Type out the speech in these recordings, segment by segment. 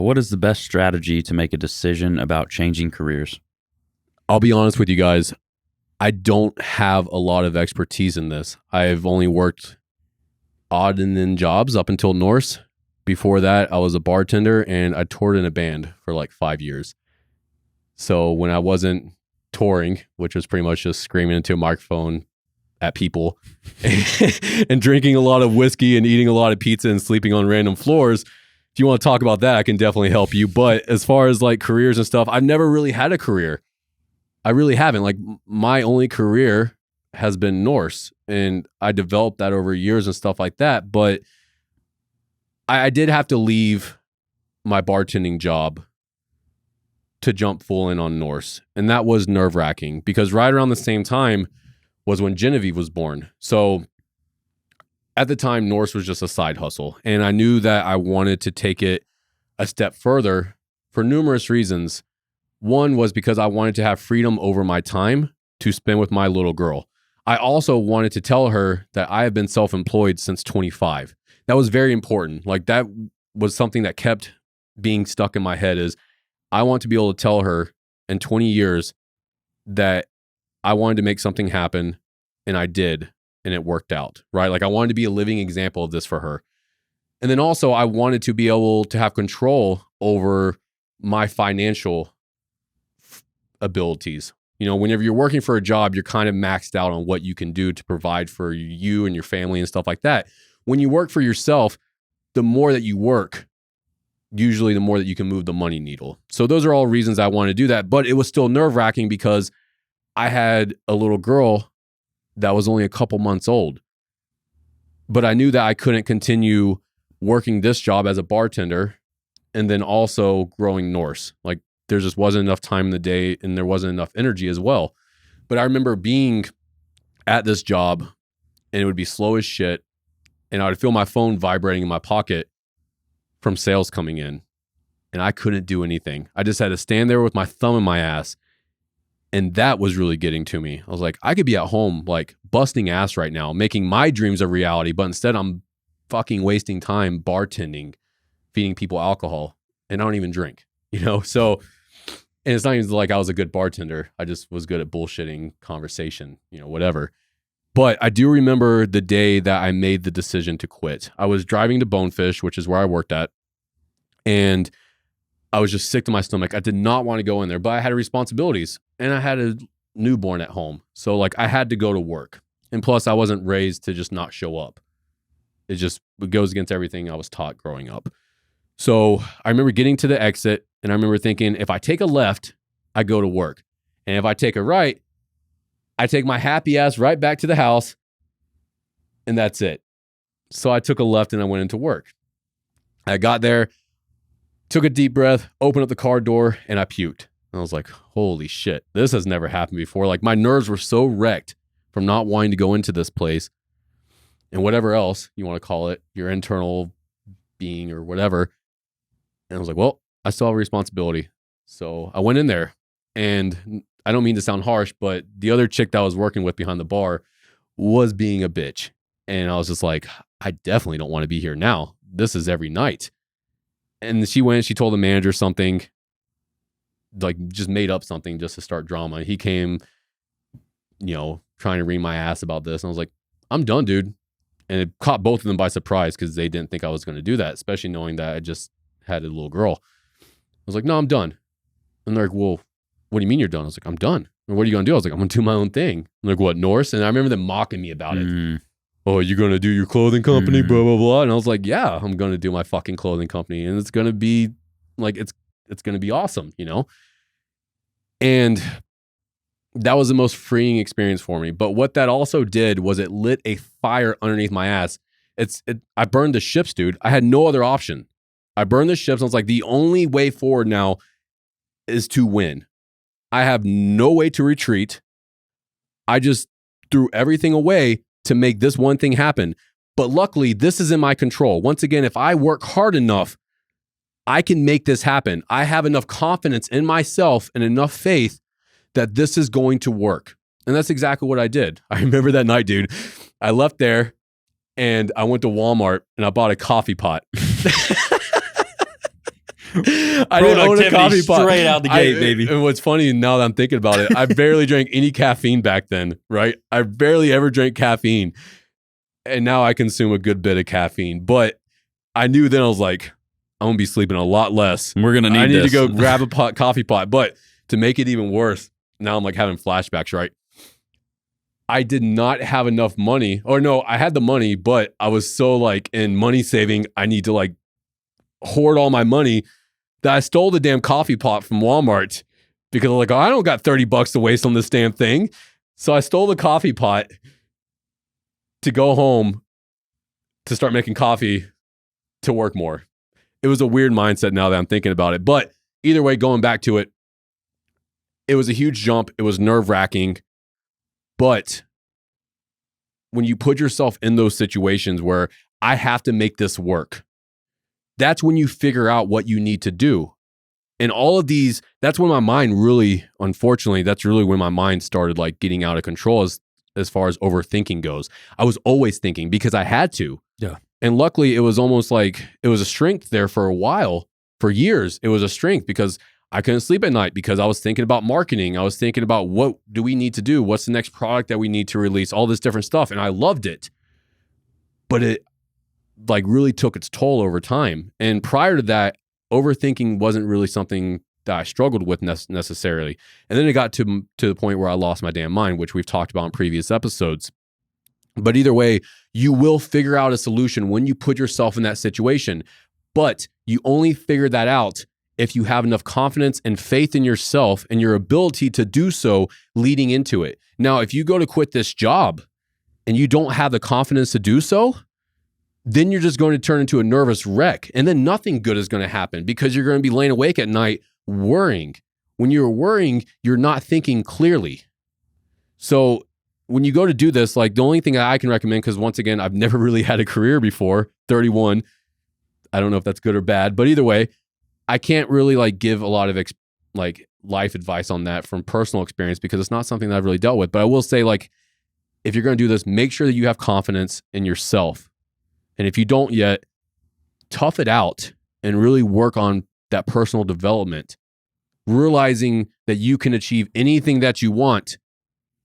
What is the best strategy to make a decision about changing careers? I'll be honest with you guys. I don't have a lot of expertise in this. I've only worked odd and end jobs up until Norse. Before that, I was a bartender and I toured in a band for like 5 years. So when I wasn't touring, which was pretty much just screaming into a microphone at people and drinking a lot of whiskey and eating a lot of pizza and sleeping on random floors, if you want to talk about that, I can definitely help you. But as far as like careers and stuff, I've never really had a career. I really haven't. Like my only career has been Norse, and I developed that over years and stuff like that. But I did have to leave my bartending job to jump full in on Norse. And that was nerve-wracking because right around the same time was when Genevieve was born. So at the time, Norse was just a side hustle. And I knew that I wanted to take it a step further for numerous reasons. One was because I wanted to have freedom over my time to spend with my little girl. I also wanted to tell her that I have been self-employed since 25. That was very important. Like that was something that kept being stuck in my head is I want to be able to tell her in 20 years that I wanted to make something happen and I did. And it worked out, right? Like I wanted to be a living example of this for her. And then also I wanted to be able to have control over my financial abilities. You know, whenever you're working for a job, you're kind of maxed out on what you can do to provide for you and your family and stuff like that. When you work for yourself, the more that you work, usually the more that you can move the money needle. So those are all reasons I want to do that. But it was still nerve-wracking because I had a little girl that was only a couple months old. But I knew that I couldn't continue working this job as a bartender and then also growing Norse. Like there just wasn't enough time in the day and there wasn't enough energy as well. But I remember being at this job and it would be slow as shit. And I would feel my phone vibrating in my pocket from sales coming in. And I couldn't do anything. I just had to stand there with my thumb in my ass. And that was really getting to me. I was like, I could be at home like busting ass right now, making my dreams a reality. But instead I'm fucking wasting time bartending, feeding people alcohol. And I don't even drink, you know? So, and it's not even like I was a good bartender. I just was good at bullshitting conversation, you know, whatever. But I do remember the day that I made the decision to quit. I was driving to Bonefish, which is where I worked at. And I was just sick to my stomach. I did not want to go in there, but I had responsibilities and I had a newborn at home. So like I had to go to work. And plus I wasn't raised to just not show up. It goes against everything I was taught growing up. So I remember getting to the exit and I remember thinking, if I take a left, I go to work. And if I take a right, I take my happy ass right back to the house and that's it. So I took a left and I went into work. I got there, took a deep breath, opened up the car door, and I puked. And I was like, holy shit, this has never happened before. Like my nerves were so wrecked from not wanting to go into this place and whatever else you want to call it, your internal being or whatever. And I was like, well, I still have a responsibility. So I went in there and I don't mean to sound harsh, but the other chick that I was working with behind the bar was being a bitch. And I was just like, I definitely don't want to be here now. This is every night. And she told the manager something, like just made up something just to start drama. He came, you know, trying to ream my ass about this. And I was like, I'm done, dude. And it caught both of them by surprise because they didn't think I was going to do that, especially knowing that I just had a little girl. I was like, no, I'm done. And they're like, well, what do you mean you're done? I was like, I'm done. And what are you going to do? I was like, I'm going to do my own thing. And they're like, what, Norse? And I remember them mocking me about it. Oh, you're going to do your clothing company, blah, blah, blah. And I was like, yeah, I'm going to do my fucking clothing company. And it's going to be like, it's going to be awesome, you know? And that was the most freeing experience for me. But what that also did was it lit a fire underneath my ass. I burned the ships, dude. I had no other option. I burned the ships. And I was like, the only way forward now is to win. I have no way to retreat. I just threw everything away to make this one thing happen. But luckily, this is in my control. Once again, if I work hard enough, I can make this happen. I have enough confidence in myself and enough faith that this is going to work. And that's exactly what I did. I remember that night, dude. I left there and I went to Walmart and I bought a coffee pot. I didn't own a Productivity coffee pot. straight out the gate, baby. And what's funny now that I'm thinking about it, I barely drank any caffeine back then, right? I barely ever drank caffeine. And now I consume a good bit of caffeine. But I knew then I was like, I'm going to be sleeping a lot less. We're going to need I need this. to go grab a coffee pot. But to make it even worse, now I'm like having flashbacks, right? I did not have enough money. Or no, I had the money, but I was so like in money saving, I need to like hoard all my money that I stole the damn coffee pot from Walmart because I'm like, oh, I don't got $30 to waste on this damn thing. So I stole the coffee pot to go home to start making coffee to work more. It was a weird mindset now that I'm thinking about it. But either way, going back to it, it was a huge jump. It was nerve-wracking. But when you put yourself in those situations where I have to make this work, that's when you figure out what you need to do. And all of these, that's when my mind really, unfortunately, that's really when my mind started like getting out of control as far as overthinking goes. I was always thinking because I had to. Yeah. And luckily it was almost like it was a strength there for a while. For years, it was a strength because I couldn't sleep at night because I was thinking about marketing. I was thinking about what do we need to do? What's the next product that we need to release? All this different stuff. And I loved it. But it like really took its toll over time. And prior to that, overthinking wasn't really something that I struggled with necessarily. And then it got to the point where I lost my damn mind, which we've talked about in previous episodes. But either way, you will figure out a solution when you put yourself in that situation. But you only figure that out if you have enough confidence and faith in yourself and your ability to do so leading into it. Now, if you go to quit this job and you don't have the confidence to do so, then you're just going to turn into a nervous wreck. And then nothing good is going to happen because you're going to be laying awake at night worrying. When you're worrying, you're not thinking clearly. So when you go to do this, like the only thing that I can recommend, because once again, I've never really had a career before, 31. I don't know if that's good or bad, but either way, I can't really like give a lot of like life advice on that from personal experience because it's not something that I've really dealt with. But I will say, like, if you're going to do this, make sure that you have confidence in yourself. And if you don't yet, tough it out and really work on that personal development, realizing that you can achieve anything that you want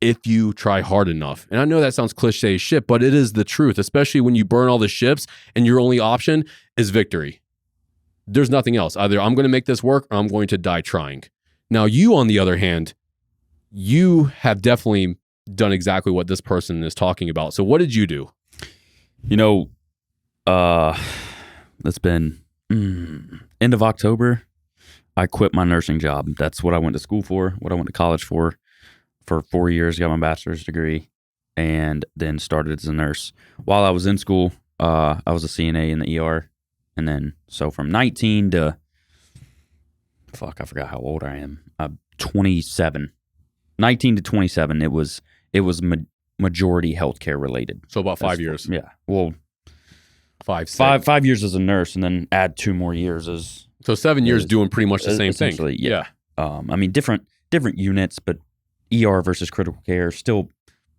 if you try hard enough. And I know that sounds cliche as shit, but it is the truth, especially when you burn all the ships and your only option is victory. There's nothing else. Either I'm going to make this work or I'm going to die trying. Now, you, on the other hand, you have definitely done exactly what this person is talking about. So what did you do? You know, it's been end of October. I quit my nursing job. That's what I went to school for, what I went to college for 4 years, got my bachelor's degree, and then started as a nurse. While I was in school, I was a CNA in the ER. And then, so from 19 to, I forgot how old I am. 27. 19 to 27, it was majority healthcare related. So about 5 years. Yeah. Well, 5 years as a nurse, and then add 2 more years as. So 7 years doing pretty much the same thing. Yeah. I mean, different units, but ER versus critical care, still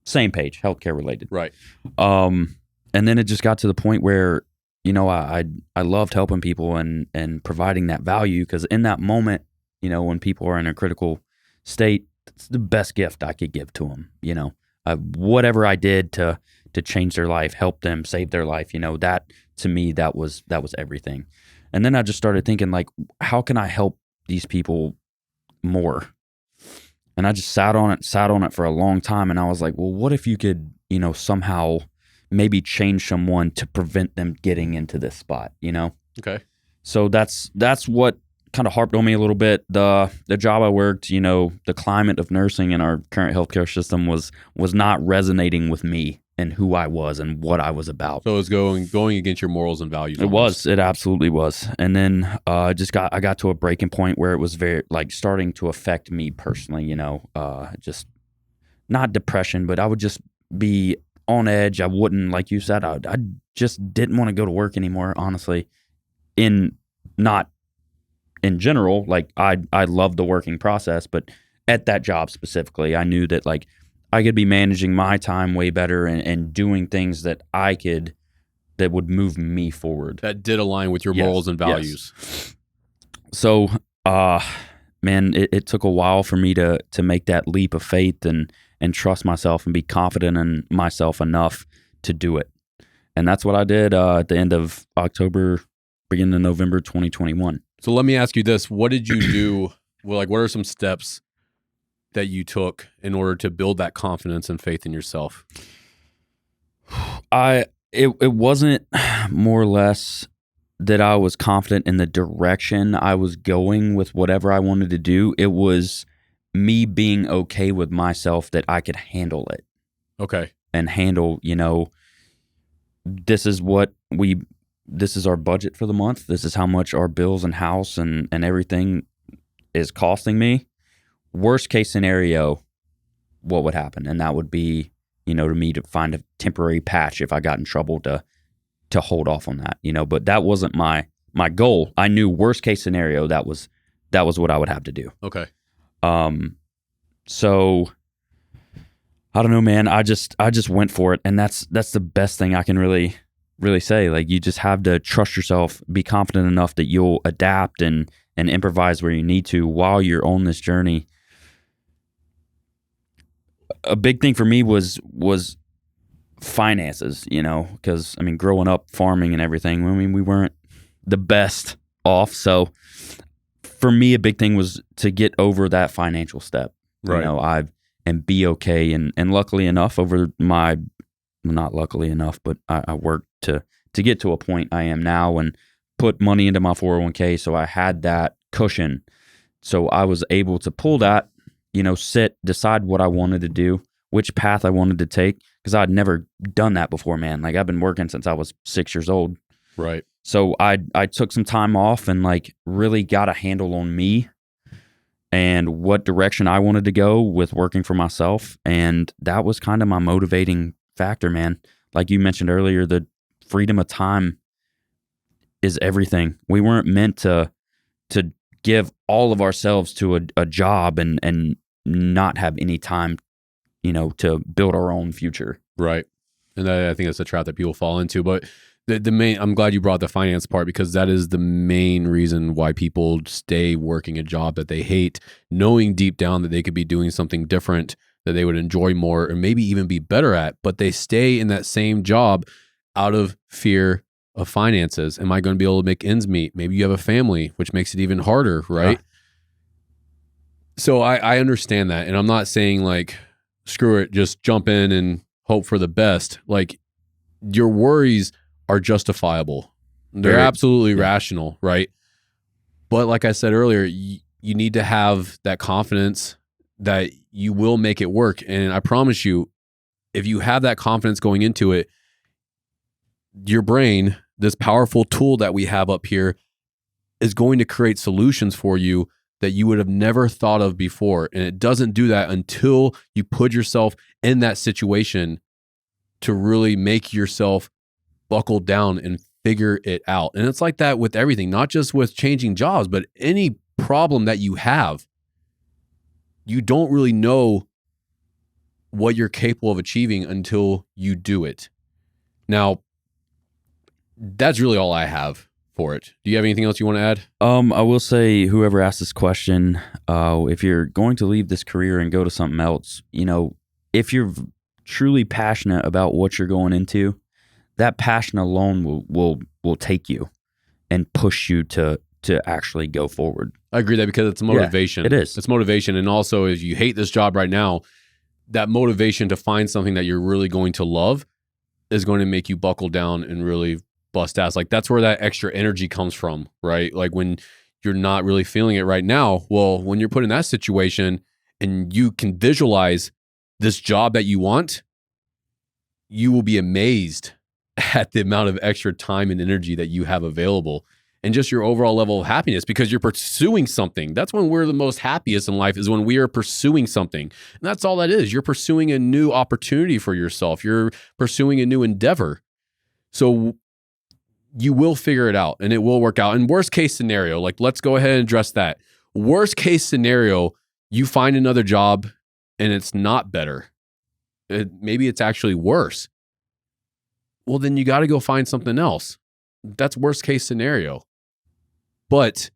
same page, healthcare related. Right. And then it just got to the point where, you know, I loved helping people and providing that value, because in that moment, you know, when people are in a critical state, it's the best gift I could give to them. You know, whatever I did to change their life, help them, save their life, you know, that to me, that was everything. And then I just started thinking, like, how can I help these people more? And I just sat on it for a long time. And I was like, well, what if you could, you know, somehow maybe change someone to prevent them getting into this spot, you know? Okay. So that's what kind of harped on me a little bit. The job I worked, you know, the climate of nursing in our current healthcare system was not resonating with me and who I was and what I was about. So it was going against your morals and values. It absolutely was. And then I got to a breaking point where it was very, like, starting to affect me personally, you know, just not depression, but I would just be on edge. I wouldn't, like you said, I just didn't want to go to work anymore, honestly. Not in general, like I loved the working process, but at that job specifically, I knew that, like, I could be managing my time way better and doing things that would move me forward. That did align with your morals and values. Yes. So, man, it took a while for me to make that leap of faith and trust myself and be confident in myself enough to do it. And that's what I did at the end of October, beginning of November 2021. So let me ask you this. What did you do? Well, like, what are some steps that you took in order to build that confidence and faith in yourself? It wasn't more or less that I was confident in the direction I was going with whatever I wanted to do. It was me being okay with myself that I could handle it. Okay. And handle, this is our budget for the month. This is how much our bills and house and everything is costing me. Worst case scenario, what would happen? And that would be, to me to find a temporary patch if I got in trouble to hold off on that, but that wasn't my goal. I knew worst case scenario, that was what I would have to do. Okay. So I don't know, man. I just went for it, and that's the best thing I can really say. Like, you just have to trust yourself, be confident enough that you'll adapt and improvise where you need to while you're on this journey. A big thing for me was finances, because growing up farming and everything, we weren't the best off. So for me, a big thing was to get over that financial step. Right. And be okay. And luckily enough, not luckily enough, but I worked to get to a point I am now and put money into my 401k. So I had that cushion. So I was able to pull that, decide what I wanted to do, which path I wanted to take, because I'd never done that before, man. Like, I've been working since I was 6 years old. Right. So I took some time off and really got a handle on me and what direction I wanted to go with working for myself. And that was kind of my motivating factor, man. Like you mentioned earlier, the freedom of time is everything. We weren't meant to give all of ourselves to a job and not have any time, to build our own future. Right. And I think that's a trap that people fall into. But the main, I'm glad you brought the finance part, because that is the main reason why people stay working a job that they hate, knowing deep down that they could be doing something different that they would enjoy more or maybe even be better at, but they stay in that same job out of fear of finances. Am I going to be able to make ends meet? Maybe you have a family, which makes it even harder, right? Yeah. So I understand that. And I'm not saying like, screw it, just jump in and hope for the best. Like, your worries are justifiable. They're absolutely rational, right? But like I said earlier, you need to have that confidence that you will make it work. And I promise you, if you have that confidence going into it, your brain, this powerful tool that we have up here, is going to create solutions for you that you would have never thought of before. And it doesn't do that until you put yourself in that situation to really make yourself buckle down and figure it out. And it's like that with everything, not just with changing jobs, but any problem that you have. You don't really know what you're capable of achieving until you do it. Now, that's really all I have for it. Do you have anything else you want to add? I will say, whoever asked this question, if you're going to leave this career and go to something else, if you're truly passionate about what you're going into, that passion alone will take you and push you to actually go forward. I agree that, because it's motivation. Yeah, it is. It's motivation. And also, if you hate this job right now, that motivation to find something that you're really going to love is going to make you buckle down and really bust ass. Like, that's where that extra energy comes from, right? Like, when you're not really feeling it right now, well, when you're put in that situation and you can visualize this job that you want, you will be amazed at the amount of extra time and energy that you have available, and just your overall level of happiness, because you're pursuing something. That's when we're the most happiest in life, is when we are pursuing something. And that's all that is. You're pursuing a new opportunity for yourself. You're pursuing a new endeavor. So you will figure it out and it will work out. And worst case scenario, like, let's go ahead and address that. Worst case scenario, you find another job and it's not better. Maybe it's actually worse. Well, then you got to go find something else. That's worst case scenario. But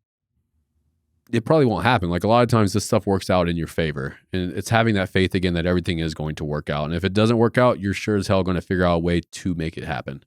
it probably won't happen. Like a lot of times this stuff works out in your favor, and it's having that faith again that everything is going to work out. And if it doesn't work out, you're sure as hell going to figure out a way to make it happen.